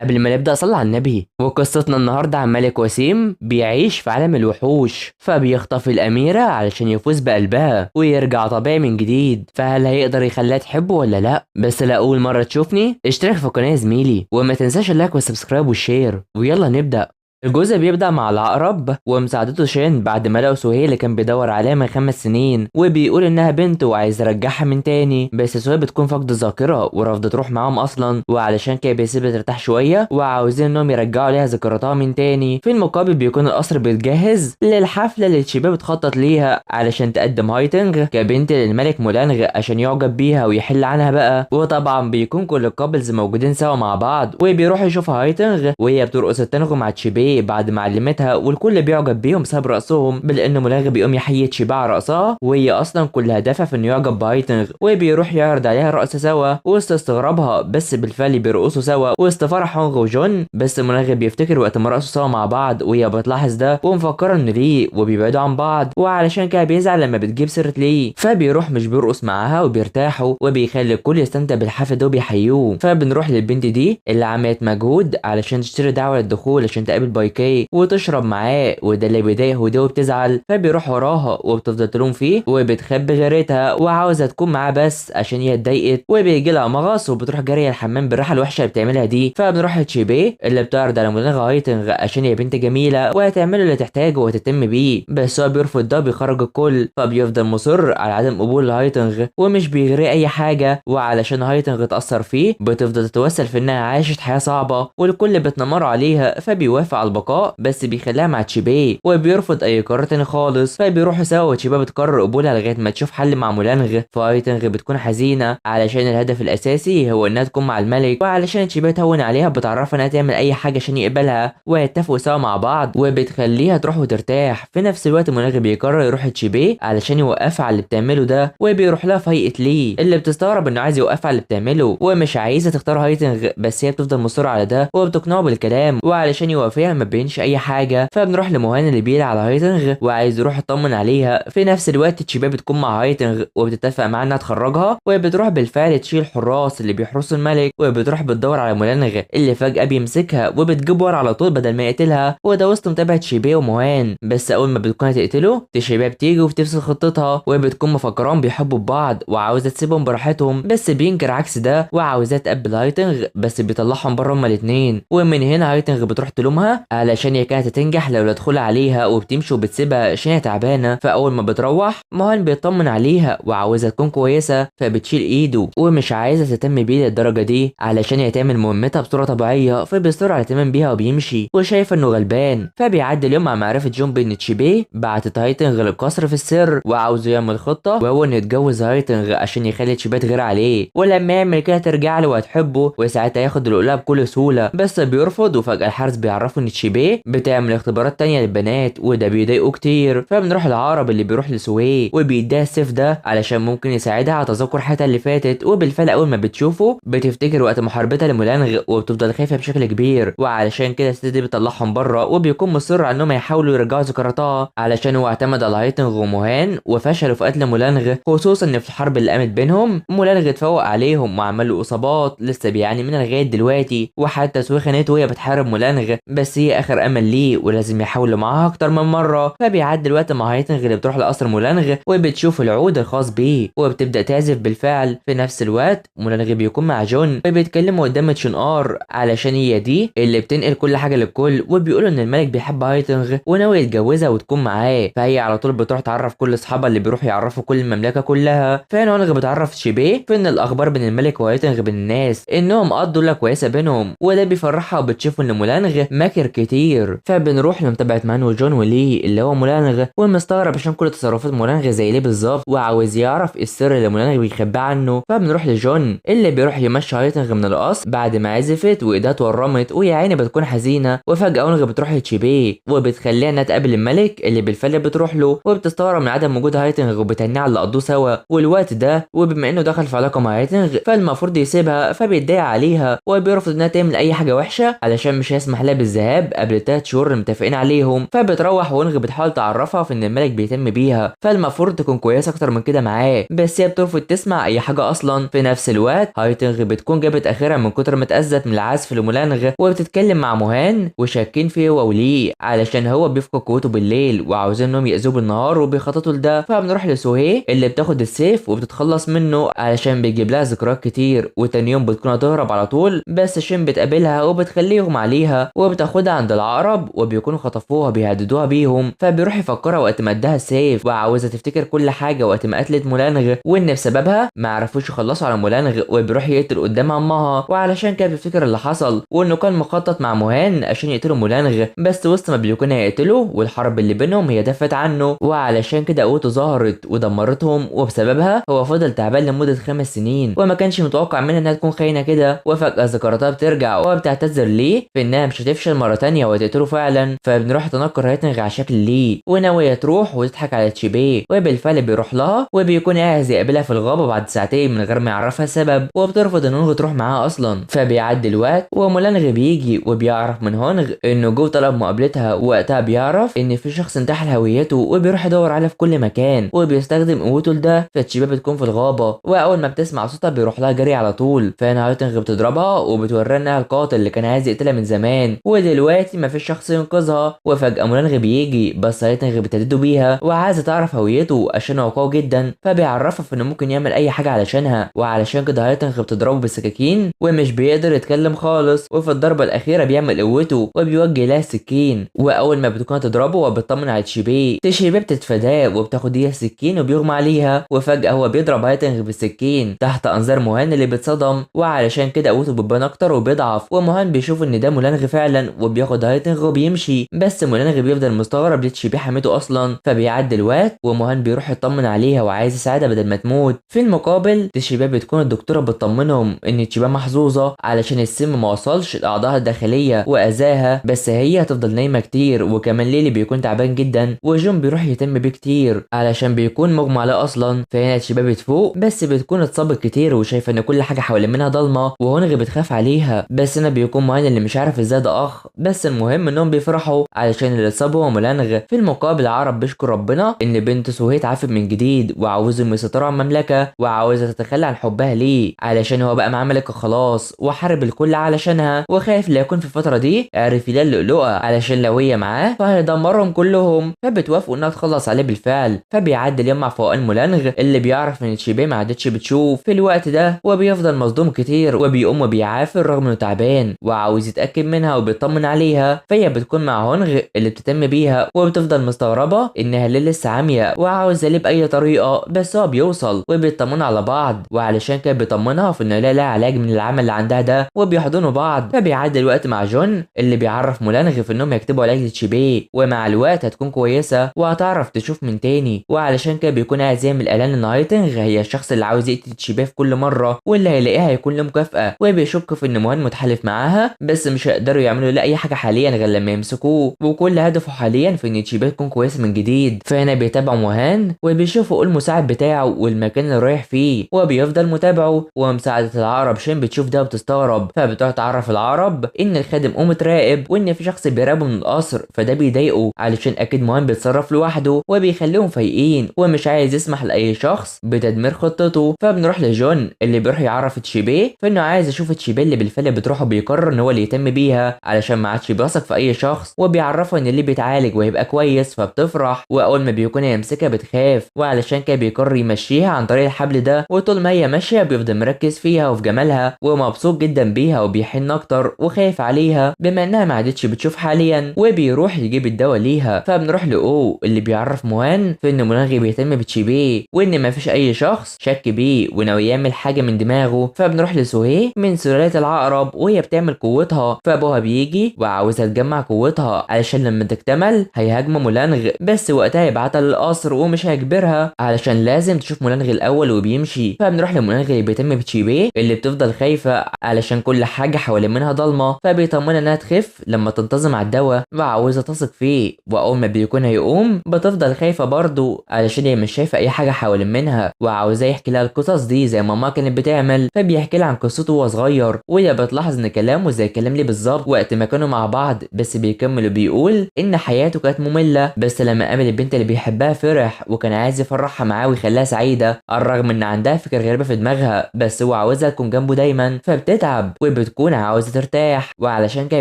قبل ما نبدأ صلي على النبي. وقصتنا النهاردة عن ملك وسيم بيعيش في عالم الوحوش، فبيخطف الأميرة علشان يفوز بقلبها ويرجع طبيعي من جديد. فهل هيقدر يخليها تحبه ولا لا؟ بس لأول مرة تشوفني اشترك في القناة يا زميلي، وما تنساش اللايك والسبسكرايب والشير، ويلا نبدأ. الجزء بيبدأ مع العقرب ومساعدته شين بعد ما لقوا سهيل اللي كان بيدور عليها من 5 سنين، وبيقول انها بنته وعايز يرجعها من تاني. بس سهيل بتكون فاقدة الذاكرة ورافضة تروح معاهم اصلا، وعلشان كده بيسيبها ترتاح شوية وعاوزين انهم يرجعوا ليها ذاكرتها من تاني. في المقابل بيكون القصر بيتجهز للحفلة اللي تشيبيه بتخطط ليها علشان تقدم هايتنغ كبنت للملك مولانغ عشان يعجب بيها ويحل عنها بقى. وطبعا بيكون كل الكابلز موجودين سوا مع بعض، وبيروح يشوف هايتنغ وهي بترقص التانغو مع تشيبيه بعد ما علمتها، والكل بيعجب بيهم بسبب رقصهم، بل ان مولانغ بيقوم يحيي تشيبيه على رقصها وهي اصلا كل هدفها في انه يعجب بهايتنغ، وبيروح يعرض عليها الرقص سوا وسط استغرابها. بس بالفعل بيرقصوا سوا وسط فرح هونغ وجون. بس مولانغ بيفتكر وقت ما رقصوا سوا مع بعض وهي بتلاحظ ده ومفكره انه ليه، وبيبعدوا عن بعض، وعلشان كده بيزعل لما بتجيب سيره ليه. فبيروح مش بيرقص معاها وبيرتاحوا، وبيخلي الكل يستمتع بالحفل ده وبيحيوه. فبنروح للبنت دي اللي عملت مجهود علشان تشتري دعوه للدخول عشان تقابل بايكي وتشرب معاه، وده اللي بيضايق هدوء وبتزعل. فبيروح وراها وبتفضل تلوم فيه وبتخبي غيرتها وعاوزه تكون معاه بس عشان هي اتضايقت، وبيجي لها مغص وبتروح جاريه الحمام بالراحه الوحشه اللي بتعملها دي. فبنروح لتشيبيه اللي بتعرض على مولانغ هايتنغ عشان هي بنت جميله وهتعمل اللي تحتاجه وهتهتم بيه، بس هو بيرفض ده بيخرج الكل. فبيفضل مصر على عدم قبول هايتنغ ومش بيغري اي حاجه، وعلشان هايتنغ اتاثر فيه بتفضل تتوسل في انها عاشت حياه صعبه والكل بتنمر عليها. فبيوافق على البقاء بس بيخليها مع تشيبيه وبيرفض اي قرار تاني خالص. فبيروحوا سوا وتشيبيه بتقرر قبولها لغايه ما تشوف حل مع مولانغ. فهايتنغ بتكون حزينه علشان الهدف الاساسي هو انها تكون مع الملك، وعلشان تشيبيه تهون عليها بتعرفها انها تعمل اي حاجه عشان يقبلها ويتفقوا سوا مع بعض، وبتخليها تروح وترتاح. في نفس الوقت مولانغ بيقرر يروح لتشيبيه علشان يوقفها على اللي بتعمله ده، وبيروح لها في هيئه ليه اللي بتستغرب انه عايز يوقفها على اللي بتعمله ومش عايزه تختار هايتنغ، بس هي بتفضل مصره على ده وبتقنعه بالكلام، وعلشان يوافقها ما بينش اي حاجه. فبنروح لمهان اللي بيلعب على هايتنغ وعايز يروح يطمن عليها. في نفس الوقت تشيبيه بتكون مع هايتنغ وبتتفق معاه انها تخرجها، وبتروح بالفعل تشيل الحراس اللي بيحرسوا الملك، وبتروح بتدور على مولانغ اللي فجاه بيمسكها وبتجيب ورا على طول بدل ما يقتلها، وده وسط متابعه تشيبيه ومهان. بس اول ما بتكون هتقتله تشيبيه بتيجي وبتفسد خطتها وبتكون مفكران بيحبوا ببعض وعاوزه تسيبهم براحتهم، بس بينكر عكس ده وعاوزاه تقبل هايتنغ بس بيطلعهم بره هما الاثنين. ومن هنا هايتنغ بتروح تلومها علشان هي كانت هتنجح لو لا تدخل عليها، وبتمشي وبتسيبها عشان هي تعبانه. فاول ما بتروح مهان بيطمن عليها وعاوزها تكون كويسه، فبتشيل ايده ومش عايزه تهتم بيه للدرجه دي علشان هي تعمل مهمتها بصوره طبيعيه. فبيصر على الاهتمام بيها وبيمشي وشايف انه غلبان. فبيعدي اليوم مع معرفه جون بان تشيبيه بعتت هايتنغ للقصر في السر وعاوزه يعمل خطه وهو انه يتجوز هايتنغ عشان يخلي تشيبيه تغير عليه، ولما يعمل كده ترجع له وهتحبه وساعتها ياخد القلاب بكل سهوله. بس بيرفض، وفجاه الحارس بيعرفه ان تشيبيه بتعمل اختبارات تانية للبنات وده بيضايقه كتير. فبنروح العقرب اللي بيروح لسويه وبيديها السيف ده علشان ممكن يساعدها على تذكر حياتها اللي فاتت، وبالفعل اول ما بتشوفه بتفتكر وقت محاربتها لمولانغ وبتفضل خايفه بشكل كبير، وعلشان كده الست دي بتطلعهم بره وبيكون مصر على انهم يحاولوا يرجعوا ذكرياتها علشان هو اعتمد على هايتنغ ومهان وفشلوا في قتل مولانغ، خصوصا ان في الحرب اللي قامت بينهم مولانغ اتفوق عليهم وعمل له اصابات لسه بيعاني منها لغايه دلوقتي. وحتى سوي خانته وهي بتحارب مولانغ، بس هي اخر امل ليه ولازم يحاولوا معاها اكتر من مره. فبيعدي الوقت مع هايتنغ اللي بتروح لقصر مولانغ وبتشوف العود الخاص بيه وبتبدا تعزف بالفعل. في نفس الوقت مولانغ بيكون مع جون وبيتكلموا قدام تشنار علشان هي دي اللي بتنقل كل حاجه للكل، وبيقولوا ان الملك بيحب هايتنغ وناوي يتجوزها وتكون معاه. فهي على طول بتروح تعرف كل اصحابها اللي بيروحوا يعرفوا كل المملكه كلها. فهنا بتعرف تشيبيه في ان الاخبار بين الملك وهايتنغ بين الناس انهم قضوا ليله كويسه بينهم، وده بيفرحها وبتشوف ان مولانغ ماكر كتير. فبنروح لمتابعه مان وجون ولي اللي هو مولانغ ومستغرب عشان كل تصرفات مولانغ زي ليه بالظبط وعاوز يعرف السر اللي مولانغ بيخبيه عنه. فبنروح لجون اللي بيروح يمشي هايتنغ من القصر بعد ما عزفت وايدها اتورمت ويا عيني بتكون حزينه. وفجاه اونغ بتروح لتشيبيه وبتخليها انها تقابل الملك اللي بالفعل بتروح له، وبتستغرب من عدم وجود هايتنغ وبتهنيه على اللي قضوه سوا والوقت ده، وبما انه دخل في علاقه مع هايتنغ فالمفروض يسيبها. فبيتضايق عليها وبيرفض انها تعمل اي حاجه وحشه علشان مش هيسمح لها بالذهاب الجواب قبل 3 شهور اللي متفقين عليهم. فبتروح وونغ بتحاول تعرفها في ان الملك بيهتم بيها، فالمفروض تكون كويسه اكتر من كده معاه، بس هي بترفض تسمع اي حاجه اصلا. في نفس الوقت هايتنغ بتكون جابت اخرها من كتر ما اتاذت من العزف لمولانغ، وبتتكلم مع موهان وشاكين فيه هو وليه علشان هو بيفقد قوته بالليل وعاوزين انهم يأذوه بالنهار وبيخططوا لده. فبنروح لسوهي اللي بتاخد السيف وبتتخلص منه علشان بيجيب لها ذكريات كتير، وتاني يوم بتكون هتهرب على طول، بس شين بتقابلها وبتخليه يغمى عليها وبتاخدها عند العقرب وبيكونوا خطفوها بيهددوها بيهم. فبيروح يفكرها وقت ما اداها السيف وعاوزه تفتكر كل حاجه وقت ما قتلت مولانغ، وان بسببها ما عرفوش يخلصوا على مولانغ، وبيروح يقتل قدام امها، وعلشان كده بيفتكر اللي حصل وانه كان مخطط مع موهان عشان يقتلوا مولانغ، بس وسط ما بيكون هيقتله والحرب اللي بينهم هي دفت عنه، وعلشان كده قوته ظهرت ودمرتهم، وبسببها هو فضل تعبان لمده 5 سنين وما كانش متوقع منها انها تكون خاينه كده. وفجاه ذكرياتها بترجع وبتعتذر ليه في انها مش هتفشل مره تانية وتقتله فعلا. فبنروح تنكر هايتنغ على شكل ليه وناويه تروح وتضحك على تشيبيه، وبالفعل بيروح لها وبيكون عايز يقابلها في الغابه بعد ساعتين من غير ما يعرفها السبب، وبترفض ان هونغ تروح معاه اصلا. فبيعدي الوقت ومولانغ بيجي وبيعرف من هونغ انه جو طلب مقابلتها، ووقتها بيعرف ان في شخص انتحل هويته وبيروح يدور عليها في كل مكان وبيستخدم قوته لده. فتشيبيه بتكون في الغابه واول ما بتسمع صوتها بيروح لها جري على طول. فهنا هايتنغ بتضربها وبتوريها انها القاتل اللي كان عايز يقتلها من زمان، ودلوقتي مفيش شخص ينقذها. وفجاه مولانغ بيجي بس هايتنغ بتهدده بيها وعايزه تعرف هويته عشان هو قوي جدا، فبيعرفها في انه ممكن يعمل اي حاجه علشانها، وعلشان كده هايتنغ بتضربه بالسكاكين ومش بيقدر يتكلم خالص. وفي الضربه الاخيره بيعمل قوته وبيوجه لها السكين، واول ما بتكون تضربه وبتطمن على تشيبيه بتتفاداه وبتاخد هي السكين وبيغمى عليها. وفجاه هو بيضرب هايتنغ بالسكين تحت انظار موهان اللي بيتصدم، وعلشان كده قوته بتبان اكتر وبيضعف. وموهان بيشوف ان ده مولانغ فعلا وبياخد هايتنغ وبيمشي، بس مولانغ بيفضل مستغرب ليه تشيبيه حمته اصلا. فبيعدي الوقت وموهان بيروح يطمن عليها وعايز يساعدها بدل ما تموت. في المقابل تشيبيه بتكون الدكتوره بتطمنهم ان تشيبيه محظوظه علشان السم ما وصلش لاعضائها الداخليه واذاها، بس هي هتفضل نايمه كتير. وكمان ليلي بيكون تعبان جدا وجون بيروح يهتم بيه كتير علشان بيكون مغمى عليه اصلا. فهنا تشيبيه بتفوق بس بتكون اتصابت كتير وشايفه ان كل حاجه حوالين منها ضلمه، وهونغ بتخاف عليها. بس هنا بيكون موهان اللي مش عارف ازاي ده اخ، بس المهم انهم بيفرحوا علشان اللي اتصاب هو مولانغ. في المقابل عرب بيشكر ربنا ان بنت سوهي اتعافت من جديد وعاوزهم يسيطروا على المملكه وعاوزه تتخلى عن حبها ليه علشان هو بقى معاه ملكه خلاص، وحارب الكل علشانها وخايف لا يكون في الفتره دي عرف يلاقي اللؤلؤه علشان لو هي معاه فهيدمرهم كلهم. فبتوافق انها تخلص عليه بالفعل. فبيعدي اليوم مع فوقان مولانغ اللي بيعرف ان تشيبيه ما عادتش بتشوف في الوقت ده، وبيفضل مصدوم كتير وبيقوم وبيعافر رغم انه تعبان وعاوز يتاكد منها وبيطمن عليها. فهي بتكون مع هونغ اللي بتهتم بيها وبتفضل مستغربه انها ليه لسه عاميه وعاوزه ليه باي طريقه، بس هو بيوصل وبيطمنوا على بعض، وعلشان كده بيطمنها في انه لا لها علاج من العمل اللي عندها ده وبيحضنوا بعض. فبيعدي الوقت مع جون اللي بيعرف مولانغ في انهم يكتبوا علاج لتشيبيه، ومع الوقت هتكون كويسه وهتعرف تشوف من تاني. وعلشان كده بيكون عايز يعمل اعلان ان هايتنغ هي الشخص اللي عاوز يقتل تشيبيه في كل مره، واللي هيلاقيها هيكون له مكافاه. وبيشك في ان موهان متحالف معاها بس مش هيقدروا يعملوا له اي حاجه حاليا غير لما يمسكوه، وكل هدفه حاليا في ان تشيبيه تكون كويسه من جديد. فهنا بيتابع موهان وبيشوفوا المساعد بتاعه والمكان اللي رايح فيه وبيفضل متابعه. ومساعده العقرب شين بتشوف ده وبتستغرب، فبتروح تعرف العقرب ان الخادم متراقب وان في شخص بيراقبه من القصر، فده بيضايقه علشان اكيد موهان بيتصرف لوحده وبيخليهم فايقين ومش عايز يسمح لاي شخص بتدمير خطته. فبنروح لجون اللي بيروح يعرف تشيبيه فانه عايز يشوف تشيبيه اللي بالفعل بتروح وبيقرر ان هو اللي يهتم بيها علشان ما عادش بيثق في اي شخص، وبيعرفها ان اللي بيتعالج وهيبقى كويس. فبتفرح واول ما بيكون يمسكها بتخاف، وعلشان كده بيقرر يمشيها عن طريق الحبل ده، وطول ما هي ماشيه بيفضل مركز فيها وفي جمالها ومبسوط جدا بيها وبيحن اكتر وخايف عليها بما انها ما عادتش بتشوف حاليا، وبيروح يجيب الدواء ليها. فبنروح لاو اللي بيعرف موهان في ان مولانغ بيهتم بتشيبيه وان ما فيش اي شخص شك بيه وناوي يعمل حاجه من دماغه. فبنروح لسوهي من سلالة العقرب وهي بتعمل قوتها، فابوها بيجي وعاوزها تجمع قوتها علشان لما تكتمل هيهاجموا مولانغ، بس وقتها يبعتها للقصر ومش هيجبرها علشان لازم تشوف مولانغ الاول وبيمشي. فبنروح لمولانغ اللي بيهتم بتشيبيه اللي بتفضل خايفه علشان كل حاجه حوالين منها ضلمه، فبيطمنها انها تخف لما تنتظم على الدواء وعاوزه تثق فيه. واول ما بيكون هيقوم بتفضل خايفه برضه علشان هي مش شايفه اي حاجه حوالين منها وعاوزاه يحكي لها القصص دي زي ما ماما كانت بتعمل. فبيحكي لها عن قصته وهو صغير وهي بتلاحظ ان كلامه زي كلام ليه بالظبط وقت ما كانوا مع بعض، بس بيكمل وبيقول ان حياته كانت ممله، بس لما قابل البنت اللي بيحبها فرح وكان عايز يفرحها معاه ويخليها سعيده، على الرغم ان عندها فكره غريبه في دماغها، بس هو عاوزها تكون جنبه دايما، فبتتعب وبتكون عاوزه ترتاح، وعلشان كده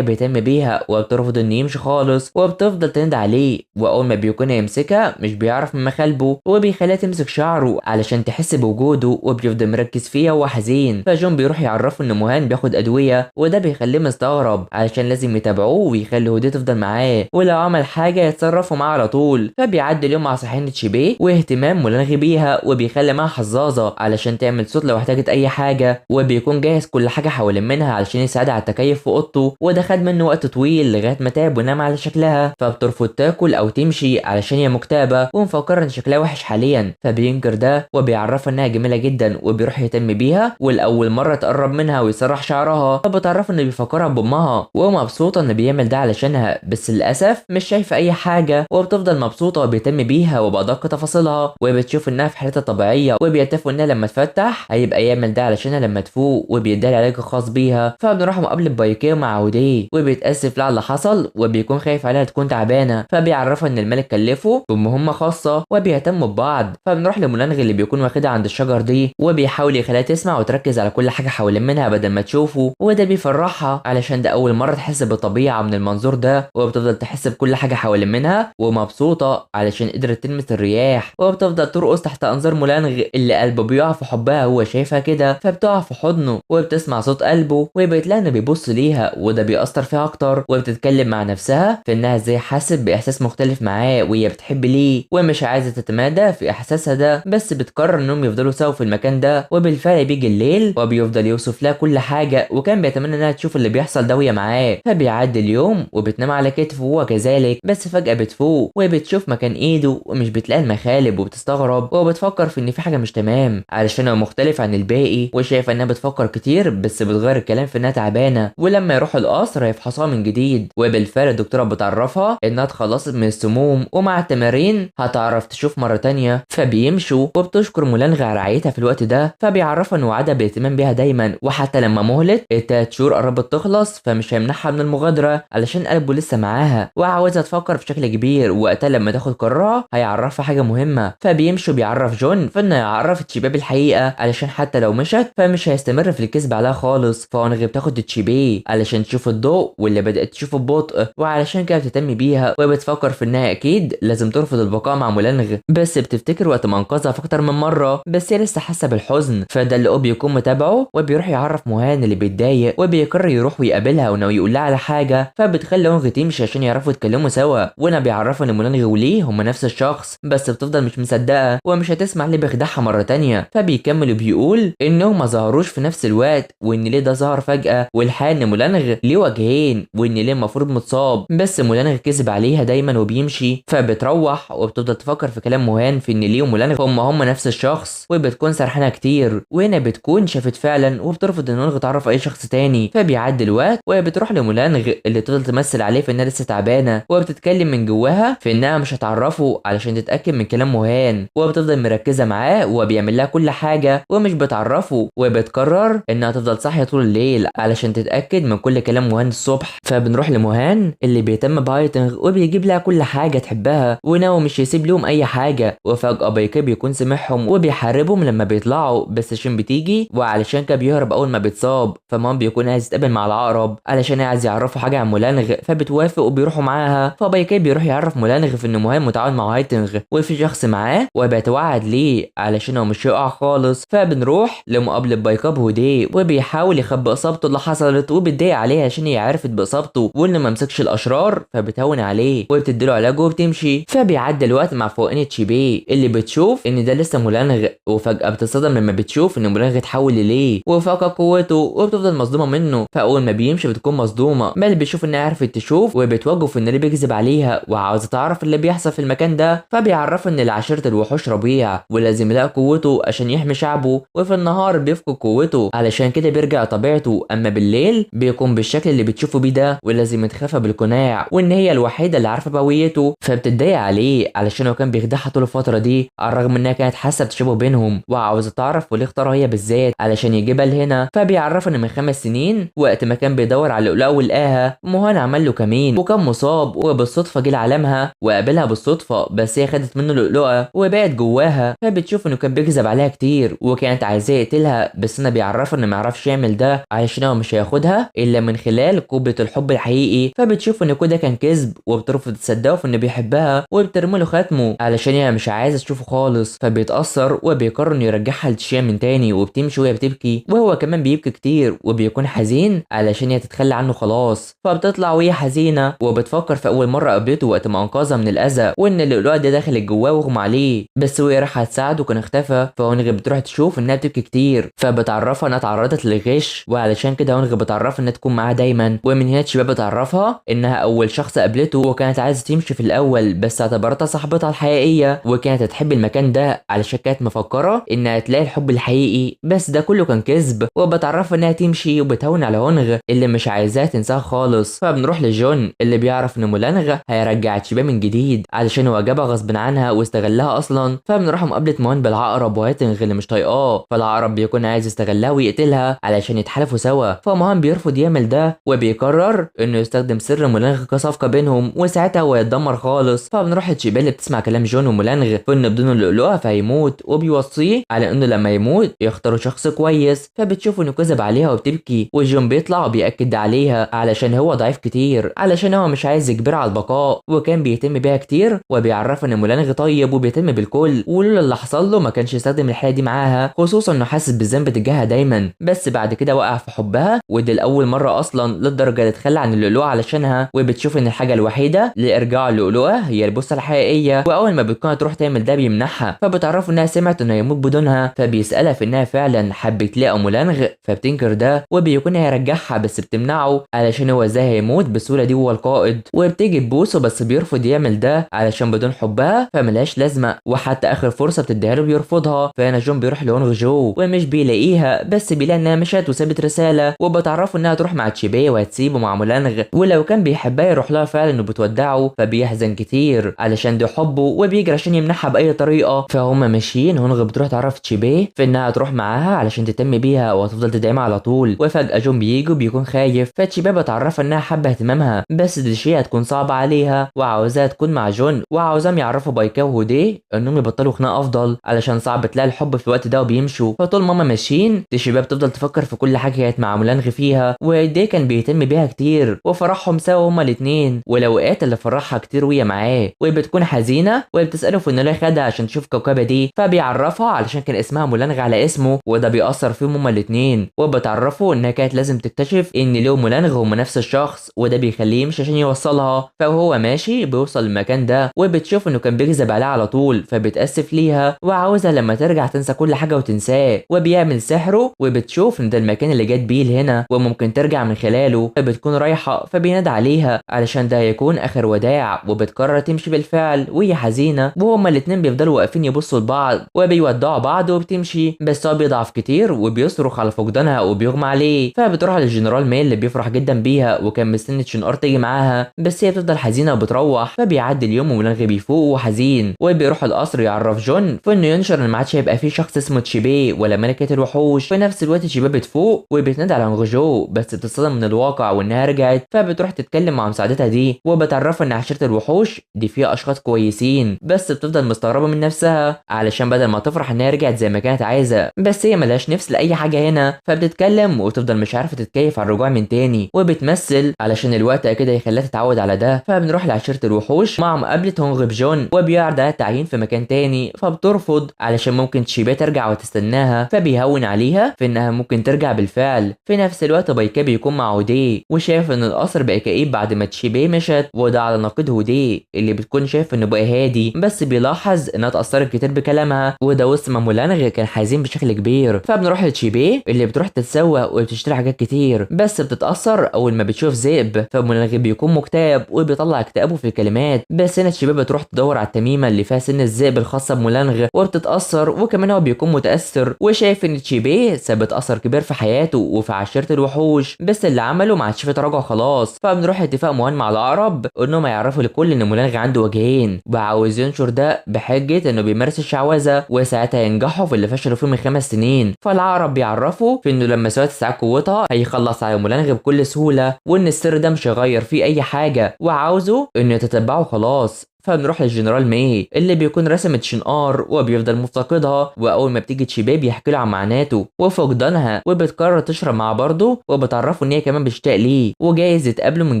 بيهتم بيها وبترفض انه يمشي خالص، وبتفضل تند عليه، واول ما بيكون يمسكها مش بيعرف من مخالبه، وبيخليها تمسك شعره علشان تحس بوجوده، وبيفضل مركز فيها وهو حزين. فجون بيروح يعرفه ان مهان بياخد ادويه، وده بيخليه مستغرب علشان لازم يتابعوه ويخلي هودي تفضل معاه، ولو عمل حاجه يتصرفوا معاه على طول. فبيعدي اليوم مع صحيحه تشيبيه واهتمام ملغي بيها، وبيخلي معاها حظاظه علشان تعمل صوت لو احتاجت اي حاجه، وبيكون جاهز كل حاجه حوالين منها علشان يساعدها على التكيف في اوضته، وده خد منه وقت طويل لغايه ما تعب ونام على شكلها. فبترفض تاكل او تمشي علشان هي مكتئبه ومفكره ان شكلها وحش حاليا، فبينكر ده وبيعرفها انها جميله جدا، وبيروح يهتم بيها، والاول مره تقرب منها ويسرح شعرها، فبتعرف انه بيفكرها بامها، ومبسوطه انه بيعمل ده علشانها، بس للاسف مش شايفه اي حاجه، وبتفضل مبسوطه وبيهتم بيها وبادق تفاصيلها، وبتشوف انها في حالتها طبيعيه، وبيتفقوا انها لما تفتح هيبقى يعمل ده علشانها لما تفوق، وبيديها العلاج الخاص بيها. فبنروح مقابله بايكيه مع هودي، وبيتاسف لها اللي حصل، وبيكون خايف عليها تكون تعبانه، فبيعرفها ان الملك كلفه بمهمه خاصه وبيهتموا ببعض. فبنروح لمنانغي اللي بيكون واخدها عند الشجر دي، وبيحاول يخليها تسمع وتركز على كل حاجه حوالين منها بدل ما تشوفه، وده بيفرحها علشان ده اول مره تحس بالطبيعه من المنظور ده، وبتفضل تحس بكل حاجه حوالين منها ومبسوطه علشان قدرت تلمس الرياح، وبتفضل ترقص تحت انظار مولانغ اللي قلبه بيقع في حبها، هو شايفها كده، فبتقع في حضنه وبتسمع صوت قلبه، وبتلاقي انه بيبص ليها، وده بيأثر فيها اكتر، وبتتكلم مع نفسها في انها ازاي حاسه باحساس مختلف معاه وهي بتحب ليه، ومش عايزه تتمادى في احساسها ده، بس بتقرر انهم يفضلوا سوا في المكان ده. وبالفعل بيجي الليل وبيفضل يوصف لها كل حاجه، وكان بيتمنى انها تشوف اللي بيحصل ده وهي معاه. فبيعدي اليوم وبتنام على كتفه وهو كذلك، بس فجاه بتفوق وبتشوف مكان ايده ومش بتلاقي المخالب، وبتستغرب وبتفكر في ان في حاجه مش تمام علشان هو مختلف عن الباقي، وشايفه انها بتفكر كتير بس بتغير الكلام في انها تعبانه. ولما يروحوا القصر هيفحصوها من جديد، وبالفعل الدكتوره بتعرفها انها اتخلصت من السموم، ومع التمارين هتعرف تشوف مره تانية. فبيمشوا وبتشكر مولانغ على رعايتها في الوقت ده، فبيعرفها انه وعدها بالاهتمام بيها دايما، وحتى لما مهلت التلات شهور قربت تخلص فمش هيمنعها من المغادره علشان قلبه لسه معاها، وعاوزها تفكر في شكل كبير، وقتها لما تاخد قرارها هيعرفها حاجه مهمه. فبيمشوا بيعرف جون فانه يعرف تشيبيه الحقيقه علشان حتى لو مشت فمش هيستمر في الكذب عليها خالص. فونغ بتاخد تشيبيه علشان تشوف الضوء واللي بدات تشوفه ببطء، وعلشان كده بتهتم بيها، وبتفكر في انها اكيد لازم ترفض البقاء مع مولانغ، بس بتفتكر وقت ما انقذها في اكتر من مره، بس هي لسه حاسه بالحزن. فده اللي بيكون متابعه وبيروح يعرف مهان اللي بيتضايق، وبيقرر يروح ويقابلها وناوي يقول لها على حاجه، فبتخلي ونغ تمشي عشان يعرفوا يتكلموا سوا، وانا بيعرفها ان مولانغ وليه هما نفس الشخص، بس بتفضل مش مصدقه ومش هتسمع ليه بيخدعها مره تانية. فبيكمل وبيقول انهم ما ظهروش في نفس الوقت، وان ليه ده ظهر فجاه، والحقيقه ان مولانغ ليه وجهين، وان ليه المفروض متصاب، بس مولانغ كذب عليها دايما وبيمشي. فبتروح وبتفضل تفكر في كلام مهان في ان ليه ومولانغ هما نفس الشخص، وبتكون سرحانه كتير، وهنا بتكون شافت فعلا وبترفض ان مولانغ تعرف اي شخص تاني. فبيعدي الوقت وهي بتروح لمولانغ اللي تفضل تمثل عليه في انها لسه تعبانه، وبتتكلم من جواها في انها مش هتعرفه علشان تتاكد من كلام مهان، وبتفضل مركزه معاه وبيعمل لها كل حاجه ومش بتعرفه، وبتقرر انها تفضل صاحيه طول الليل علشان تتاكد من كل كلام مهان الصبح. فبنروح لمهان اللي بيهتم بهايتنغ وبيجيب لها كل حاجه تحبها، وناوي مش يسيب لهم اي حاجه. وفجاه بايكي بيكون سامعهم وبيحاربهم لما بيطلعوا، بس شين بتيجي وعلشان كده بيهرب اول ما بيتصاب. فمان بيكون عايز يتقابل مع العقرب علشان عايز يعرفوا حاجه عن مولانغ، فبتوافق وبيروحوا معاها. فبايكي بيروح يعرف مولانغ في ان مهان متعاون مع هايتنغ وفي شخص معاه وبيتوعد ليه علشان هو مش يقع خالص. فبنروح لمقابله بايكي بهودي وبيحاول يخبي اصابته اللي حصلت، وبتضايق عليه عشان هي عرفت باصابته وانه ما مسكش الاشرار، فبتهون عليه وبتديله علاجه وبتمشي. فبيعدي الوقت مع فوقين تشيبيه اللي بتشوف ان ده لسه مولانغ، وفجاه بتصدم لما بتشوف ان مولانغ اتحول ليه وفقد قوته، وبتفضل مصدومه منه. فاول ما بيمشي بتكون مصدومه، بل بيشوف انها عرفت تشوف، وبتواجهه في ان اللي بيكذب عليها وعاوزه تعرف اللي بيحصل في المكان ده. فبيعرف ان العشيره الوحوش ربيع ولازم يلاقي قوته عشان يحمي شعبه، وفي النهار بيفقد قوته علشان كده بيرجع طبيعته، اما بالليل بيكون بالشكل اللي بتشوفه بيه ده، ولازم يتخفى بالقناع، وان هي الوحيده اللي عارفه بهويته. فبتتضايق عليه علشان هو كان بيخدعها طول الفتره دي، على الرغم انها كانت حاسه بتشابه بينهم وعاوزه تعرف وليه اختارها هي بالذات علشان يجيبها لهنا. فبيعرف ان من 5 سنين وقت ما كان بيدور على اللؤلؤ لقاها مهان عمل له كمين وكان مصاب، وبالصدفه جه لعالمها وقابلها بالصدفه، بس هي خدت منه لؤلؤه وبقت جواها. فبتشوف انه كان بيكذب عليها كتير وكانت عايزاه يقتلها، بس انا بيعرفها انه ما يعرفش يعمل ده علشان هو مش هياخدها الا من خلال قبه الحب الحقيقي. فبتشوف ان كده كان كذب وبترفض تصدقه في انه بيحبها وبترمي له خاتمه علشان هي مش عايزه تشوفه خالص. فبيتاثر وبيقرر انه يرجعها لتشيا من تاني، وبتمشي وهي بتبكي وهو كمان بيبكي كتير وبيكون حزين علشان هي تتخلى عنه خلاص. فبتطلع وهي حزينه وبتفكر في اول مره قابلته وقت ما انقذها من الاذى، وان اللؤلؤه دي دخلت جواه واغمى عليه، بس وهي رايحه تساعده كان اختفى. فهونغ بتروح تشوف انها بتبكي كتير، فبتعرفها انها اتعرضت للغش، وعلشان كده هونغ بتعرفها انها تكون معاه دايما. ومن هنا تشيبا بتعرفها انها اول شخص قابلته وكانت عايزه تمشي في الاول، بس اعتبرتها صاحبتها الحقيقيه وكانت هتحب المكان ده علشان كانت مفكره انها تلاقي الحب الحقيقي، بس ده كله كان كذب. وبتعرفها انها تمشي وبتهون على هونغ اللي مش عايزاها تنساها خالص. فبنروح لجون اللي بيعرف ان مولانغ هيرجع تشيبا من جديد علشان هو جابها غصب عنها واستغلها اصلا. فبنروح مقابله موان بالعقرب وهاتنغ اللي مش طايقاه، فالعقرب بيكون عايز يستغلها ويقتلها علشان يتحالفوا سوا. فموان بيرفض يعمل ده وبيقرر انه يستخدم سر مولانغ كصفقه بينهم، وساعتها هو يتدمر خالص. فبنروح لتشيبا اللي بتسمع كلام جون ومولانغ في انه بدون اللؤلؤه فهيموت، وبيوصيه على انه لما يموت يختاروا شخص كويس. فبتشوف انه كذب عليها وبتبكي، وجون بيطلع وبيأكد ده عليها علشان هو ضعيف كتير، علشان هو مش عايز يجبرها على البقاء وكان بيهتم بيها كتير، وبيعرفها ان مولانغ طيب وبيهتم بالكل، ولولا اللي حصل له ما كانش يستخدم الحيله دي معاها، خصوصا انه حاسس بالذنب تجاهها دايما. بس بعد كده وقع في حبها، ودي لاول مره اصلا للدرجه اللي اتخلى عن اللؤلؤه علشانها. وبتشوف ان الحاجه الوحيده لارجاع اللؤلؤه هي البوصه الحقيقيه، واول ما بتكون هتروح تعمل ده بيمنعها. فبتعرف انها سمعت انه يموت بدونها، فبيسالها في انها فعلا حبت تلاقي مولانغ، فبتنكر ده وبيكون هيرجعها بس بتمنعه علشان هو ازاي هيموت بالسهوله دي وهو القائد. وبتيجي تبوسه بس بيرفض يعمل ده علشان بدون حبها فملهاش لازمه، وحتى اخر فرصه بتديها له بيرفضها. فهنا جون بيروح لهونغ جو ومش بيلاقيها، بس بيلاقي انها مشت وسابت رساله، وبتعرفه انها تروح مع تشيبيه وهتسيبه مع مولانغ، ولو كان بيحبها يروح لها فعلا وبتودعه. فبيحزن كتير علشان ده حبه وبيجري عشان يمنعها باي طريقه. فهم ماشيين هونغ بتروح تعرف تشيبيه في انها تروح معاها علشان تهتم بيها وهتفضل تدعمها على طول. وفجاه جون بيجي وبيكون خايف، فتشيبيه بتعرفها انها حابه اهتمامها، بس دي شيء هتكون صعبه عليها وعاوزاها تكون مع جون، وعاوزاهم يعرفوا بايكا وهودي انهم يبطلوا خناق افضل علشان صعب تلاقي الحب في الوقت ده وبيمشوا. فطول ماما ماشيين تشيبيه بتفضل تفكر في كل حاجه كانت مع مولانغ فيها، وهودي كان بيهتم بيها كتير وفرحهم سوا هما الاثنين، والاوقات اللي فرحها كتير وهي معاه. وبتكون حزينه وبتساله في انه ليه خدها عشان تشوف كوكبه دي، فبيعرفها علشان كان اسمها مولانغ على اسمه، وده بيأثر فيهم هما الاثنين. وبتعرفه انها كانت لازم تكتشف ان ليه مولانغ هما نفس الشخص، وده بيخليه يمشي عشان يوصلها. فهو ماشي بيوصل المكان ده وبتشوف انه كان بيكذب عليها على طول، فبتأسف ليها وعاوزها لما ترجع تنسى كل حاجه وتنساه، وبيعمل سحره. وبتشوف ان ده المكان اللي جت بيه هنا وممكن ترجع من خلاله. فبتكون رايحه فبينادى عليها علشان ده هيكون اخر وداع، وبتقرر تمشي بالفعل وهي حزينه، وهما الاتنين بيفضلوا واقفين يبصوا لبعض وبيودعوا بعض وبتمشي. بس هو بيضعف كتير وبيصرخ على فقدانها وبيغمى عليه. فبتروح للجنرال ميل اللي بيفرح جدا بيها وكان مستني شنقار تيجي معاها، بس هي بتفضل حزينه وبتروح. فبيعدي اليوم ومولانغ بيفوق وحزين، وبيروح القصر يعرف جون في انه ينشر ان ما عادش هيبقى فيه شخص اسمه تشيبيه ولا ملكه الوحوش. في نفس الوقت تشيبيه بتفوق وبتنادي على هونغجو، بس بتصدم من الواقع وانها رجعت. فبتروح تتكلم مع مساعدتها دي وبتعرفها ان عشيره الوحوش دي فيها اشخاص كويسين، بس بتفضل مستغربه من نفسها علشان بدل ما تفرح انها رجعت زي ما كانت عايزه، بس هي ملهاش نفس لاي حاجه هنا. فبتتكلم وتفضل مش عارفه تتكيف على الرجوع من تاني، وبتمثل علشان الوقت كده يخليها تتعود على ده. فبنروح لعشيره الوحوش مع مقابله هونغ بجون وبيعرض عليها التعيين في مكان تاني، فبترفض علشان ممكن تشيبيه ترجع وتستناها. فبيهون عليها في انها ممكن ترجع بالفعل. في نفس الوقت بايكا بيكون مع هودي وشايف ان القصر بقى كئيب بعد ما تشيبيه مشت، وده على نقيض هودي اللي بتكون شايف انه بقى هادي، بس بيلاحظ انها اتأثرت كتير بكلامها، وده وسط ما مولانغ كان حزين بشكل كبير. فبنروح لتشيبيه اللي بتروح تتسوق وبتشتري حاجات كتير، بس بتتأثر اول ما بتشوف ذئب. فمولانغ بيكون مكتئب وبيطلع اكتئابه في الكلمات، بس هنا تشيبيه بتروح تدور على التميمه اللي فيها سن الذئب الخاصه بمولانغ وبتتأثر، وكمان هو بيكون متأثر وشايف ان تشيبيه سابت اثر كبير في حياته وفي عشيره الوحوش، بس اللي عمله ما عادش فيه تراجع خلاص. فبنروح اتفاق مهان مع العقرب انهم يعرفوا لكل ان مولانغ عنده وجهين، وعاوز ينشر ده بحجه انه بيمارس الشعوذه، وساعتها ينجحوا في اللي فشلوا فيه من 5 سنين. فالعقرب بيعرفوا في انه لما سوى 9 قوتها هيخلص على مولانغ بكل سهوله بسهولة وان السر ده مش هيغير فيه اي حاجة وعاوزه انه يتتبعه خلاص. فبنروح للجنرال ماي اللي بيكون رسمت شنقار وبيفضل مفتقدها، واول ما بتيجي تشيبيه بيحكي له عن معاناته وفقدانها وبتقرر تشرب معاه برضه وبتعرفه ان هي كمان بتشتاق ليه وجايز يتقابلوا من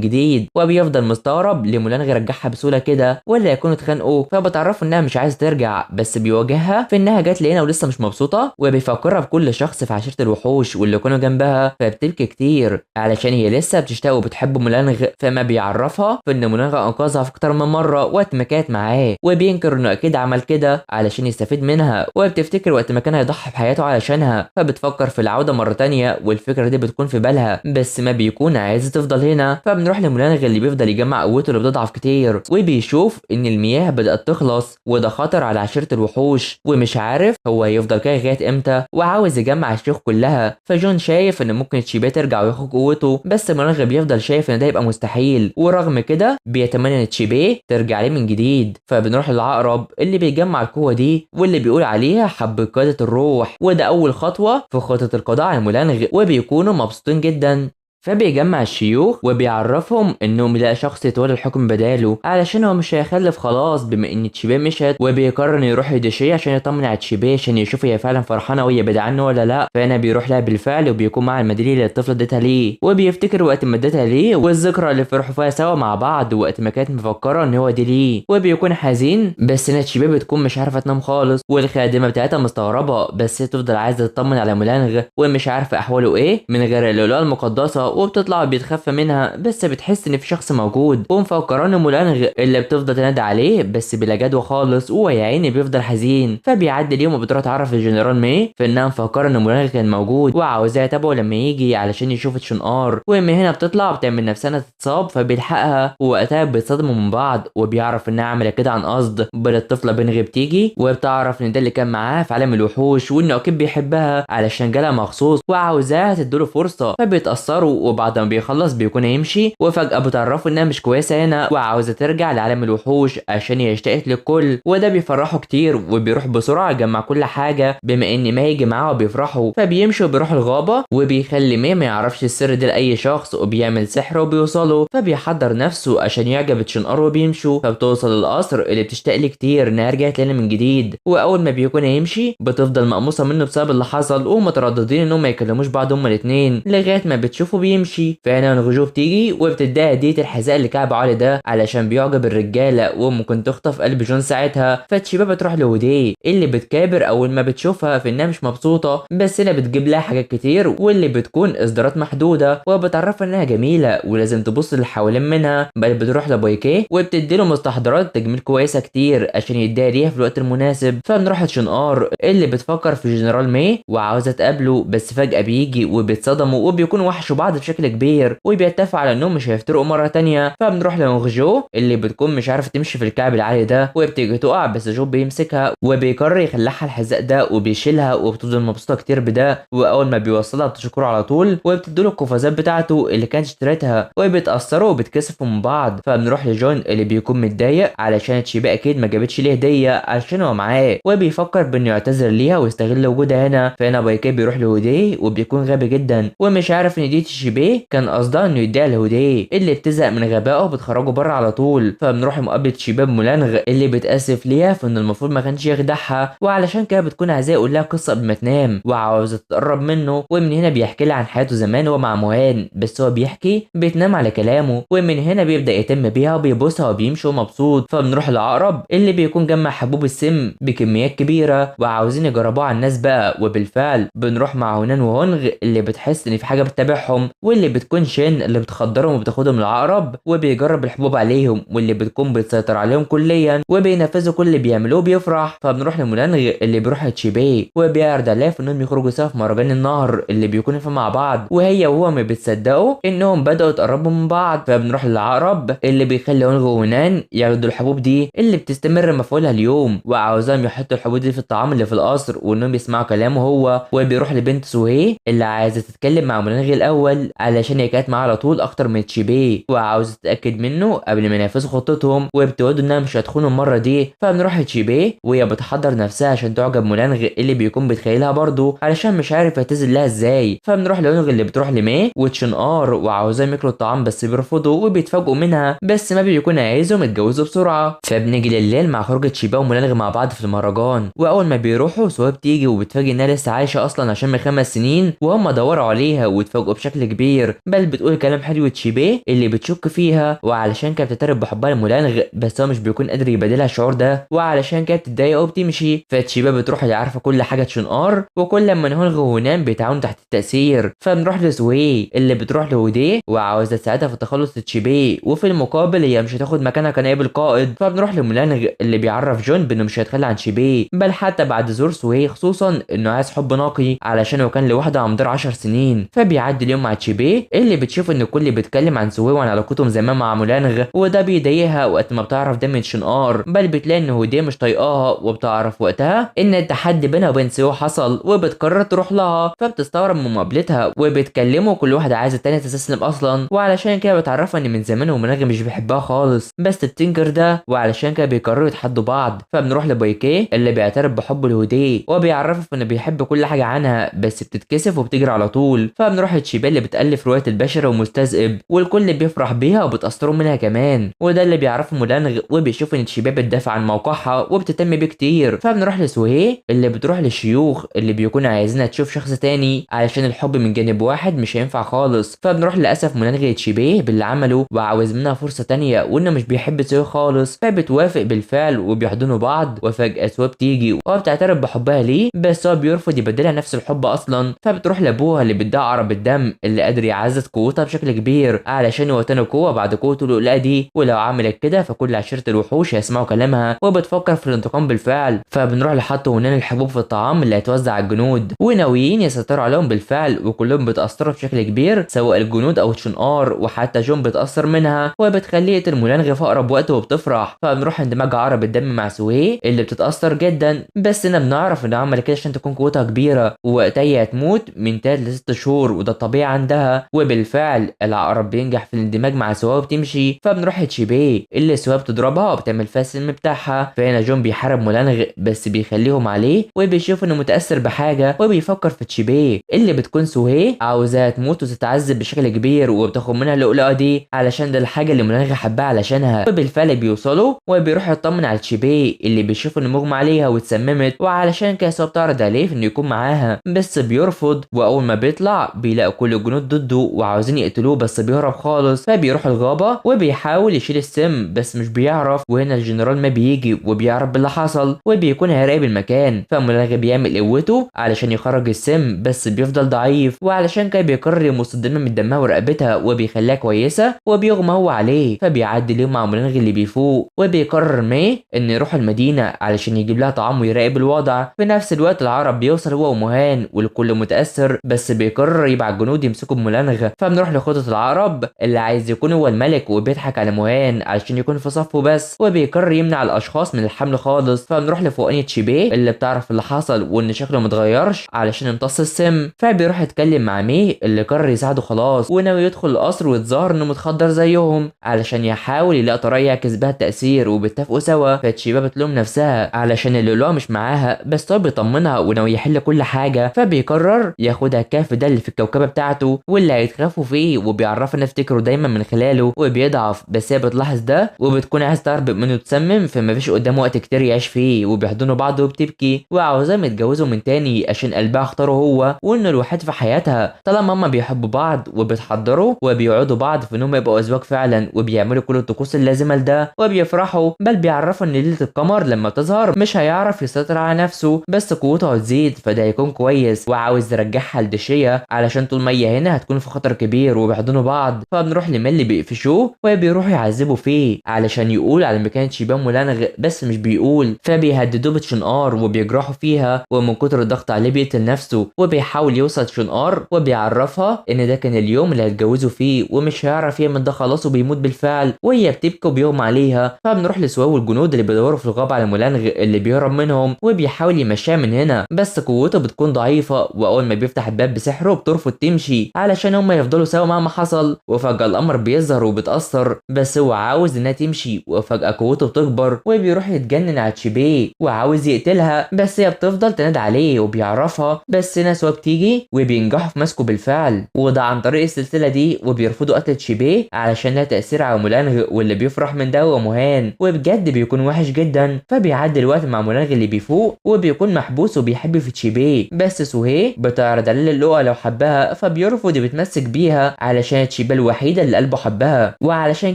جديد. وبيفضل مستغرب ليه مولانغ رجعها بسهوله كده ولا يكونوا اتخانقوا، فبتعرفه انها مش عايزه ترجع بس بيواجهها في انها جات لهنا ولسه مش مبسوطه، وبيفكرها بكل شخص في عشيره الوحوش واللي كانوا جنبها، فبتبكي كتير علشان هي لسه بتشتاق وبتحب مولانغ. فما بيعرفها في ان مولانغ انقذها في اكتر من مره وقت ما كانت معاه، وبينكر انه اكيد عمل كده علشان يستفيد منها، وبتفتكر وقت ما كان هيضحي بحياته علشانها، فبتفكر في العوده مره تانية والفكره دي بتكون في بالها بس ما بيكون عايز تفضل هنا. فبنروح لمولانغ اللي بيفضل يجمع قوته اللي بتضعف كتير وبيشوف ان المياه بدات تخلص وده خطر على عشيره الوحوش ومش عارف هو هيفضل كده لغايه امتى وعاوز يجمع الشيوخ كلها. فجون شايف ان ممكن تشيبيه ترجع وياخد قوته بس مولانغ بيفضل شايف ان ده يبقى مستحيل، ورغم كده بيتمنى ان تشيبيه ترجع ليه من جديد. فبنروح للعقرب اللي بيجمع القوة دي واللي بيقول عليها حب قادة الروح، وده أول خطوة في خطة القضاء على مولانغ وبيكونوا مبسوطين جدا. فبيجمع الشيوخ وبيعرفهم انهم يلاقي شخص يتولى الحكم بداله علشان هو مش هيخلف خلاص بما ان تشيبيه مشت، وبيقرر انه يروح لدشي عشان يطمن على تشيبيه عشان يشوف هي فعلا فرحانه وهي بعيده عنه ولا لا. فهنا بيروح لها بالفعل وبيكون مع الميداليه اللي الطفله اديتها ليه وبيفتكر وقت ما اديتها ليه والذكرى اللي فرحوا فيها سوا مع بعض وقت ما كانت مفكره ان هو دي ليه، وبيكون حزين بس ان تشيبيه بتكون مش عارفه تنام خالص والخادمه بتاعتها مستغربه بس هي تفضل عايزه تطمن على مولانغ ومش عارفه احواله ايه من غير اللؤلؤه المقدسه، وبتطلع بيتخفى منها بس بتحس ان في شخص موجود ومفكران مولانغ اللي بتفضل تنادي عليه بس بلا جدوى خالص وهو يا عيني بيفضل حزين. فبيعدي اليوم وبتروح تعرف الجنرال ماي في انها مفكره ان مولانغ كان موجود وعاوزاه يتابعه لما يجي علشان يشوف شنقار، ومن هنا بتطلع بتعمل نفسها تتصاب فبيلحقها ووقتها بيتصدموا من بعض وبيعرف انها عملت كده عن قصد. الطفله بنغي بتيجي وبتعرف ان ده اللي كان معاه في عالم الوحوش وانه اكيد بيحبها علشان جالها مخصوص وعاوزاها تديله فرصه، فبيتاثروا وبعد ما بيخلص بيكون هيمشي وفجاه بتعرفوا انها مش كويسه هنا وعاوزه ترجع لعالم الوحوش عشان هي اشتقت للكل، وده بيفرحه كتير وبيروح بسرعه يجمع كل حاجه بما ان ما هيجي معاه وبيفرحوا. فبيمشي وبيروح الغابه وبيخلي ما يعرفش السر ده لاي شخص وبيعمل سحر وبيوصله، فبيحضر نفسه عشان يعجب شنقار وبيمشوا. فبتوصل القصر اللي بتشتاق ليه كتير انها رجعت لنا من جديد، واول ما بيكون هيمشي بتفضل مقموصه منه بسبب اللي حصل ومترددين انهم ما يكلموش بعض هما الاثنين لغايه ما بتشوفه بيمشي. فهنا نغجو بتيجي وبتديها هديه الحذاء اللي كعب علي ده علشان بيعجب الرجاله وممكن تخطف قلب جون ساعتها. فتشيبه بتروح لوديه اللي بتكابر اول ما بتشوفها في انها مش مبسوطه بس هنا بتجيب لها حاجات كتير واللي بتكون اصدارات محدوده وبتعرفها انها جميله ولازم تبص اللي حوالين منها، بل بتروح لبويكيه وبتدي له مستحضرات تجميل كويسه كتير عشان يديها ليها في الوقت المناسب. فبنروح لشنقار اللي بتفكر في جنرال ماي وعاوزه تقابله بس فجاه بيجي وبيتصدموا وبيكونوا وحشوا بعض بشكل كبير وبيتفقوا على انهم مش هيفترقوا مره تانية. فبنروح لنغجو اللي بتكون مش عارفه تمشي في الكعب العالي ده وبتيجي تقع بس جو بيمسكها وبيقرر يخلعها الحذاء ده وبيشيلها وبتفضل مبسوطه كتير بده، واول ما بيوصلها بتشكره على طول وبتديله القفازات بتاعته اللي كانت اشتريتها وبيتاثروا وبتكسفوا من بعض. فبنروح لجون اللي بيكون متضايق علشان تشيبه اكيد ما جابتش ليه هديه علشان هو معاه وبيفكر بانه يعتذر ليها ويستغل وجودها هنا. فهنا بايكيه بيروح لهوديه وبيكون غبي جدا ومش عارف ان دي تشيبه كان قصدها انه يديها لهوديه اللي بتزهق من غبائه وبتخرجه بره على طول. فبنروح مقابله شباب مولانغ اللي بتاسف ليها في ان المفروض ما كانش يخدعها وعلشان كده بتكون عايزاه يقول لها قصه قبل ما تنام وعاوزه تقرب منه، ومن هنا بيحكي لها عن حياته زمان هو مع مهان بس هو بيحكي بتنام على كلامه، ومن هنا بيبدا يتم بيها وبيبوسها وبيمشي ومبسوط. فبنروح للعقرب اللي بيكون جمع حبوب السم بكميات كبيره وعاوزين يجربوها على الناس بقى، وبالفعل بنروح مع هونان وهونغ اللي بتحس ان في حاجه بتتابعهم واللي بتكون شين اللي بتخدرهم وبتاخدهم العقرب وبيجرب الحبوب عليهم واللي بتكون بتسيطر عليهم كليا وبينفذوا كل اللي بيعملوه بيفرح. فبنروح لمولانغ اللي بيروح لتشيبيه وبيعرض عليها في انهم يخرجوا سوا في مهرجان النهر اللي بيكونوا فيه مع بعض، وهي وهو ما بتصدقوا انهم بداوا يتقربوا من بعض. فبنروح للعقرب اللي بيخلي هونغ وهونان ياخدوا الحبوب دي اللي بتستمر مفعولها اليوم وعاوزاهم يحطوا الحبوب دي في الطعام اللي في القصر وانهم يسمعوا كلامه هو، وبيروح لبنت سوهي اللي عايزه تتكلم مع مولانغ الاول علشان هي كانت معاه على طول اكتر من تشيبيه وعاوزه تتاكد منه قبل ما ينفذوا خطتهم، وبتودوا انها مش هتخونه المره دي. فبنروح لتشيبيه وهي بتحضر نفسها عشان تعجب مولانغ اللي بيكون بتخيلها برضه علشان مش عارف يعتذر لها ازاي. فبنروح لونغ اللي بتروح لمي وتشن ار وعاوزاهم ياكلوا الطعام بس بيرفضوا وبيتفاجئوا منها، بس ما بيكون عايزهم يتجوزوا بسرعه. فبنيجي لليل مع خروجه تشيبيه ومولانغ مع بعض في المهرجان، واول ما بيروحوا سوا بتيجي وبتفاجئ انها لسه عايشه اصلا عشان من 5 سنين وهم دوروا عليها واتفاجئوا بشكل كبير، بل بتقول كلام حلو تشيبيه اللي بتشك فيها، وعلشان كانت بتعترف بحبها لمولانغ بس هو مش بيكون قادر يبادلها الشعور ده، وعلشان كانت بتتضايق وبتمشي. فتشيبيه بتروح اللي عارفه كل حاجه تشن ار، وكل لما نهونغ وهنام بيتعاونوا تحت التاثير. فبنروح لسوي اللي بتروح لوديه وعاوزه تساعدها في التخلص لتشيبيه، وفي المقابل هي مش هتاخد مكانها كنائب القائد. فبنروح لمولانغ اللي بيعرف جون بانه مش هيتخلى عن شيبيه، بل حتى بعد زور سوي خصوصا انه عايز حب نقي علشان هو كان لوحده على مدار 10 سنين. فبيعدي اليوم مع تشيبيه اللي بتشوف ان الكل بيتكلم عن سوي وعن علاقتهم زمان مع مولانغ، وده بيضايقها وقت ما بتعرف ده من شن ار، بل بتلاقي ان هوديه مش طايقاها وبتعرف وقتها ان التحدي بينها وبين سوي حصل، وبتقرر تروح لها. فبتستغرب من مقابلتها وبيتكلموا كل واحده عايزه التانيه تستسلم اصلا، وعلشان كده بتعرفها ان من زمان ومولانغ مش بيحبها خالص بس بتنكر ده، وعلشان كده بيقرروا يتحدوا بعض. فبنروح لبايكيه اللي بيعترف بحبه لهوديه وبيعرفه انه بيحب كل حاجه عنها بس بتتكسف وبتجري على طول. فبنروح لتشيبيه اللي بتالف روايه البشر ومستذئب والكل بيفرح بيها وبتاثروا منها كمان، وده اللي بيعرفه مولانغ وبيشوف ان تشيبيه بتدافع عن موقعها وبتهتم بيه كتير. فبنروح لسوهي اللي بتروح للشيوخ اللي بيكونوا عايزينها تشوف شخص تاني علشان الحب من جانب واحد مش هينفع خالص. فبنروح للاسف مولانغ لتشيبيه باللي عمله وعاوز منها فرصه تانيه وانه مش بيحب سوهي خالص، فبتوافق بالفعل وبيحضنوا بعض. وفجاه سوهي بتيجي وبتعترف بحبها ليه بس هو بيرفض يبدلها نفس الحب اصلا. فبتروح لابوها اللي بيدعي عرب الدم اللي قادر يعزز قوتها بشكل كبير علشان يوتنوا قوه بعد قوته القلقه دي، ولو عملت كده فكل عشيره الوحوش هيسمعوا كلامها، وبتفكر في الانتقام بالفعل. فبنروح لحط ونان الحبوب في الطعام اللي هيتوزع على الجنود وناويين يسيطروا عليهم بالفعل، وكلهم بيتاثروا بشكل كبير سواء الجنود او تشن ار، وحتى جون بيتاثر منها وبتخليه يقتل مولانغ في اقرب وقت وبتفرح. فبنروح اندماج عرب الدم مع سوهي اللي بتتاثر جدا، بس انا بنعرف انه عمل كده عشان تكون قوتها كبيره ووقتها هي هتموت من 3 ل 6 شهور وده الطبيعي عندها، وبالفعل العقرب بينجح في الاندماج مع سوهي وبتمشي. فبنروح لتشيبيه اللي سوهي بتضربها وبتعمل فيها السم بتاعها. فهنا جون بيحارب مولانغ بس بيخليهم عليه وبيشوف انه متاثر بحاجه وبيفكر في تشيبيه اللي بتكون سوهي عاوزاها تموت وتتعذب بشكل كبير وبتاخد منها اللقلقه دي علشان ده الحاجه اللي مولانغ حبها علشانها. وبالفعل بيوصلوا وبيروح يطمن على تشيبيه اللي بيشوف انه مغمى عليها واتسممت، وعلشان كده سوهي بتعرض عليه انه يكون معاها بس بيرفض، واول ما بيطلع بيلاقي كل الجنود ضده وعاوزين يقتلوه بس بيهرب خالص. فبيروح الغابه وبيحاول يشيل السم بس مش بيعرف، وهنا الجنرال ما بيجي وبيعرف باللي حصل وبيكون هيراقب المكان. فمولانغ بيعمل قوته علشان يخرج السم بس بيفضل ضعيف، وعلشان كده بيقرر يمص الدم من دمها ورقبتها وبيخليها كويسه وبيغمى هو عليه. فبيعدي اليوم مع مولانغ اللي بيفوق وبيقرر مي ان يروح المدينه علشان يجيب لها طعام ويراقب الوضع. في نفس الوقت العرب بيوصل هو ومهان والكل متاثر بس بيقرر يبعت جنود يمسكوا بمولانغ. فبنروح لخطه العرب اللي عايز يكون هو الملك وبيضحك على مهان علشان يكون في صفه بس، وبيقرر يمنع الاشخاص من الحمل خالص. فبنروح لفوقانية تشيبيه اللي بتعرف اللي حصل وان شكله متغيرش علشان امتص السم. فبيروح يتكلم مع مي اللي قرر يساعده خلاص وناوي يدخل القصر ويتظاهر انه متخدر زيهم علشان يحاول يلاقي طريقه يعكس بها التاثير وبيتفقوا سوا. فتشيبيه بتلوم نفسها علشان اللؤلؤه مش معاها بس هو بيطمنها وناوي يحل كل حاجه. فبيقرر ياخدها الكهف ده اللي في الكوكبه بتاعته واللي هيتخافوا فيه وبيعرفها نفتكره دايما من خلاله، وبيضعف بس هي بتلاحظ ده وبتكون عايز تهرب منه تسمم، فما فيش قدامه وقت كتير يعيش فيه وبيحضنوا بعض وبتبكي وعاوزاهم يتجوزوا من تاني عشان قلبها اختاره هو وانه الوحيد في حياتها طالما هما بيحبوا بعض، وبيتحضروا وبيوعدوا بعض في انهم يبقوا ازواج فعلا وبيعملوا كل الطقوس اللازمه لده وبيفرحوا، بل بيعرفوا ان ليله القمر لما تظهر مش هيعرف يسيطر على نفسه بس قوته هتزيد فده هيكون كويس، وعاوز يرجعها لدشيه علشان طول ما هي هنا هتكون في خطر كبير وبيحضنوا بعض. فبنروح لميل اللي بيقفشوه وبيروحوا يعذبوا فيه علشان يقول على مكان شيبان مولانغ بس مش بيقول. فبيهددوه بتشنقار وبيجرحوا فيها ومن كتر الضغط عليه بيقتل نفسه، وبيحاول يوصل تشنقار وبيعرفها ان ده كان اليوم اللي هيتجوزوا فيه ومش هيعرف يعمل ده خلاص وبيموت بالفعل، وهي بتبكي وبيغمى عليها. فبنروح لسواو والجنود اللي بيدوروا في الغابه على مولانغ اللي بيهرب منهم وبيحاول يمشيها من هنا بس قوته بتكون ضعيفه، واول ما بيفتح الباب بسحره بترفض تمشي علشان هما يفضلوا سوا مهما حصل. وفجأة القمر بيظهر وبيتأثر، بس هو عاوز انها تمشي، وفجأة قوته بتكبر وبيروح يتجنن على تشيبيه وعاوز يقتلها، بس هي بتفضل تنادي عليه وبيعرفها، بس ناس بتيجي وبينجحوا في مسكه بالفعل، وده عن طريق السلسلة دي. وبيرفضوا قتل تشيبيه علشان لها تأثير على مولانغ، واللي بيفرح من ده هو مهان، وبجد بيكون وحش جدا. فبيعدي الوقت مع مولانغ اللي بيفوق وبيكون محبوس وبيحب في تشيبيه، بس سوهي بتعرض عليه اللقا لو حبها، فبيرفض وبيتمسك بيها علشان تشيبيه الوحيدة اللي قلبه حبها. وعلشان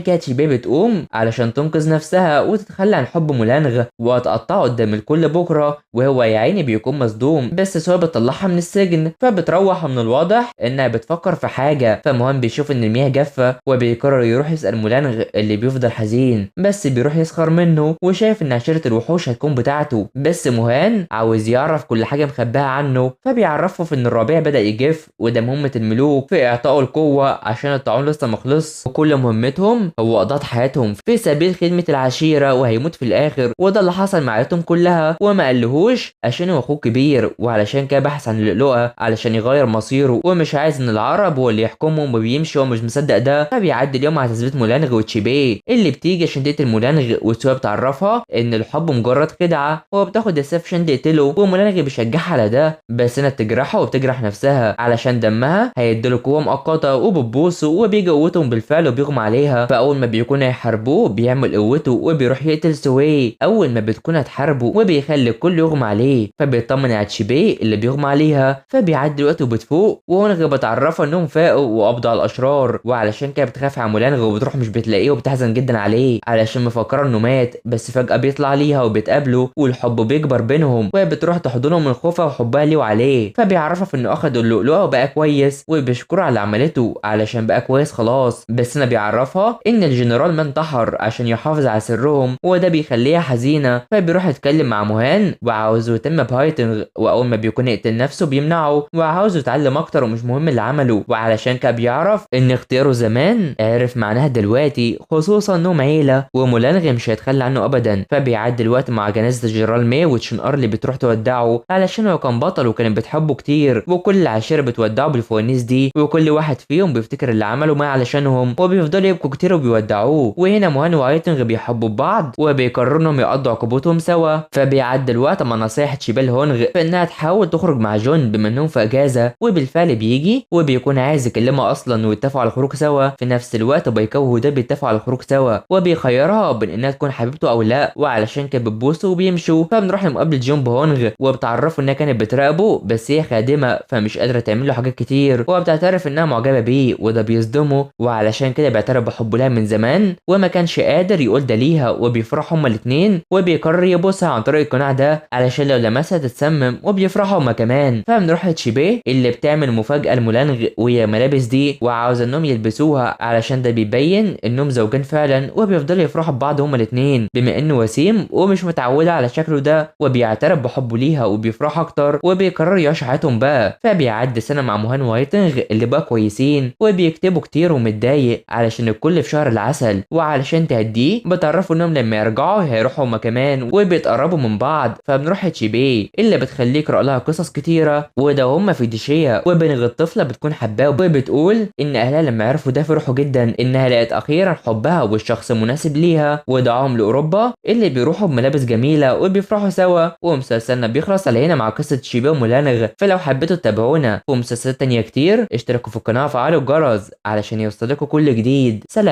كده تشيبيه بتقوم علشان تنقذ نفسها وتتخلى عن حب مولانغ، وهتقطعه قدام الكل بكره، وهو يا عيني بيكون مصدوم. بس سوهي بتطلعها من السجن، فبتروح من الواضح انها بتفكر في حاجه. فمهان بيشوف ان المياه جافه وبيقرر يروح يسأل مولانغ اللي بيفضل حزين، بس بيروح يسخر منه وشايف ان عشيرة الوحوش هتكون بتاعته. بس مهان عاوز يعرف كل حاجه مخباها عنه، فبيعرفه في ان الربيع بدأ يجف، وده مهمة الملوك في اعطائه القوه عشان الطاعون لسه مخلص، وكل مهمتهم هو قضاء حياتهم في سبيل خدمه العشيره، وهيموت في الاخر. وده اللي حصل مع عيلتهم كلها، وما قالهوش عشان هو اخوه كبير، وعلشان كده بحث عن اللؤلؤه علشان يغير مصيره، ومش عايز ان العرب هو اللي يحكمهم، وبيمشي ومش مصدق ده. فبيعدي اليوم على تثبيت مولانغ وتشيبيه اللي بتيجي عشان تقتل مولانغ، وتسويا بتعرفها ان الحب مجرد خدعه، وبتاخد السيف عشان تقتله، ومولانغ بيشجعها على ده، بس انا بتجرحها وبتجرح نفسها علشان دمها هيديله قوه مؤقته، وبتبوسه وبيجي قوتهم بالفعل وبيغمى عليها. فاول ما بيكونوا يحاربوه بيعمل قوته وبيروح يقتل سوي اول ما بتكون هتحاربه، وبيخلي الكل يغمى عليه. فبيطمن على تشيبيه اللي بيغمى عليها، فبيعدي الوقت وبتفوق، وهونغ بتعرفها انهم فاقوا وقبضوا على الاشرار، وعلشان كده بتخاف على مولانغ وبتروح مش بتلاقيه، وبتحزن جدا عليه علشان مفكره انه مات. بس فجاه بيطلع ليها وبيتقابلوا، والحب بيكبر بينهم، وهي بتروح تحضنه من خوفها وحبها ليه وعليه. فبيعرفها في انه اخد اللؤلؤه وبقى كويس، وبيشكره على اللي عملته علشان بقى كويس خلاص. بس انا بيعرفها ان الجنرال ما انتحر عشان يحافظ على سرهم، وده بيخليها حزينه. فبيروح يتكلم مع مهان وعاوزه يتم بهايتنغ، واول ما بيكون يقتل نفسه بيمنعه وعاوزه يتعلم اكتر ومش مهم اللي عمله. وعلشان كده بيعرف ان اختياره زمان عرف معناها دلوقتي، خصوصا انهم عيله ومولانغ مش هيتخلى عنه ابدا. فبيعدي الوقت مع جنازه الجنرال مي وتشنقار اللي بتروح تودعه علشان هو كان بطل وكانت بتحبه كتير، وكل العشيره بتودعه بالفوانيس دي، وكل واحد فيهم بيفتكر اللي عمله ما علشانهم، وبيفضلوا يبكوا كتير وبيودعوه. وهنا مهان وايتنغ بيحبوا بعض وبيقرروا انهم يقضوا عقوبتهم سوا. فبيعدي الوقت مع نصايح تشيبيه هونغ في انها تحاول تخرج مع جون بما انهم في اجازه، وبالفعل بيجي وبيكون عايز يكلمها اصلا ويتفقوا على الخروج سوا في نفس الوقت. بايكا وده بيتفقوا على الخروج سوا، وبيخيرها بين انها تكون حبيبته او لا، وعلشان كده بتبوسه وبيمشوا. فبنروح لمقابله جون بهونغ وبتعرفه انها كانت بتراقبه، بس هي خادمه فمش قادره تعمل له حاجات كتير، وبتعترف انها معجبه بيه، وده بيصدمه، وعلشان كده بيعترف بحبه لها من زمان وما كانش قادر يقول ده ليها. وبيفرحوا هما الاثنين، وبيقرر يبوسها عن طريق القناع ده علشان لو لمسها تتسمم، وبيفرحوا هما كمان. فبنروح لتشيبيه اللي بتعمل مفاجاه لمولانغ وهي ملابس دي، وعاوزه انهم يلبسوها علشان ده بيبين انهم زوجين فعلا، وبيفضلوا يفرحوا ببعض هما الاثنين بما انه وسيم ومش متعوده على شكله ده، وبيعترف بحبه ليها وبيفرح اكتر، وبيقرروا يعيشوا حياتهم بقى. فبيعدي سنه مع مهان وايتنغ اللي بقى كويسين، وبيكتبوا كتير ومتضايق علشان الكل في شهر العسل، وعلشان تهديه بتعرفوا انهم لما يرجعوا هيروحوا هما كمان، وبيتقربوا من بعض. فبنروح لتشيبيه اللي بتخليه يقرا لها قصص كتيره، وده هما في ديشيا، وبنغ الطفله بتكون حباه، وبتقول ان اهلها لما عرفوا ده فرحوا جدا انها لقت اخيرا حبها والشخص المناسب ليها، ودعاهم لاوروبا اللي بيروحوا بملابس جميله وبيفرحوا سوا. ومسلسلنا بيخلص على هنا مع قصه تشيبيه ومولانغ. فلو حبيتوا تتابعونا ومسلسلات تانية كتير اشتركوا في القناه وفعلوا الجرس علشان يوصلكوا كل جديد. سلام.